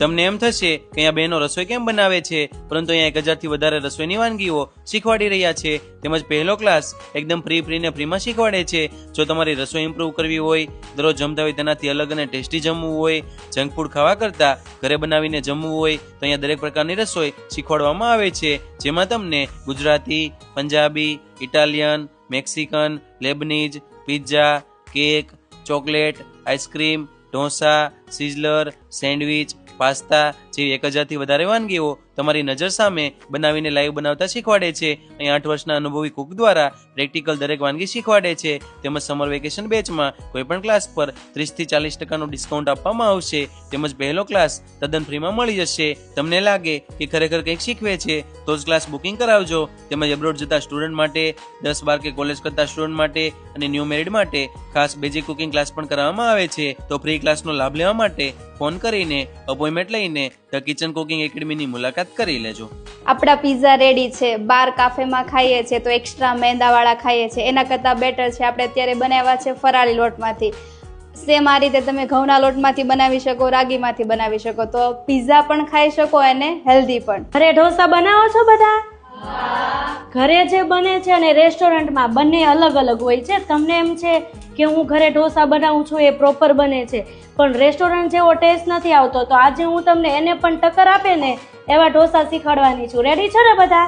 તમને એમ થશે કે અહીંયા બહેનો રસોઈ કેમ બનાવે છે, પરંતુ અહીંયા 1000થી વધારે રસોઈની વાનગીઓ શીખવાડી રહ્યા છે. તેમજ પહેલો ક્લાસ એકદમ ફ્રીમાં શીખવાડે છે. જો તમારી રસોઈ ઇમ્પ્રૂવ કરવી હોય, દરરોજ જમતા હોય તેનાથી અલગ અને ટેસ્ટી જમવું હોય, જંક ફૂડ ખાવા કરતાં ઘરે બનાવીને જમવું હોય, તો અહીંયા દરેક પ્રકારની રસોઈ શીખવાડવામાં આવે છે. જેમાં તમને Gujarati, Punjabi, Italian, Mexican, Lebanese, pizza, cake, chocolate, ice cream, dosa, sizzler, sandwich, pasta જેવી 1000થી વધારે વાનગીઓ તમારી નજર સામે બનાવીને લાઈવ બનાવતા શીખવાડે છે. અહીં 8 વર્ષના અનુભવી કુક દ્વારા પ્રેક્ટિકલ દરેક વાનગી શીખવાડે છે. તેમજ સમર વેકેશન બેચમાં કોઈ પણ ક્લાસ પર 30થી 40% ડિસ્કાઉન્ટ આપવામાં આવશે. તેમજ પહેલો ક્લાસ તદ્દન ફ્રીમાં મળી જશે. તમને લાગે કે ખરેખર કંઈક શીખવે છે તો જ ક્લાસ બુકિંગ કરાવજો. તેમજ અબ્રોડ જતા સ્ટુડન્ટ માટે, 10, 12 કે કોલેજ કરતા સ્ટુડન્ટ માટે અને ન્યૂ મેરિડ માટે ખાસ બેઝિક કુકિંગ ક્લાસ પણ કરવામાં આવે છે. તો ફ્રી ક્લાસનો લાભ લેવા માટે ફોન કરીને અપોઇન્ટમેન્ટ લઈને ધ કિચન કુકિંગ એકેડમીની મુલાકાત કરી લેજો. આપણા પિઝા રેડી છે. બાર કાફેમાં ખાઈએ છે તો એક્સ્ટ્રા મેંદાવાળા ખાઈએ છે, એના કરતાં બેટર છે આપણે અત્યારે બનાવ્યા છે ફરાળી લોટમાંથી. સેમ આ રીતે તમે ઘઉંના લોટમાંથી બનાવી શકો, રાગીમાંથી બનાવી શકો, તો પિઝા પણ ખાઈ શકો અને હેલ્ધી પણ. ઘરે ઢોસા બનાવો છો બધા? ઘરે જે બને છે અને રેસ્ટોરન્ટમાં બંને અલગ અલગ હોય છે. તમને એમ છે કે હું ઘરે ઢોસા બનાવું છું એ પ્રોપર બને છે, પણ રેસ્ટોરન્ટ જેવો ટેસ્ટ નથી આવતો, તો આજે હું તમને એને પણ ટક્કર આપે ને એવા ઢોસા શીખવાડવાની છું. રેડી છો ને બધા?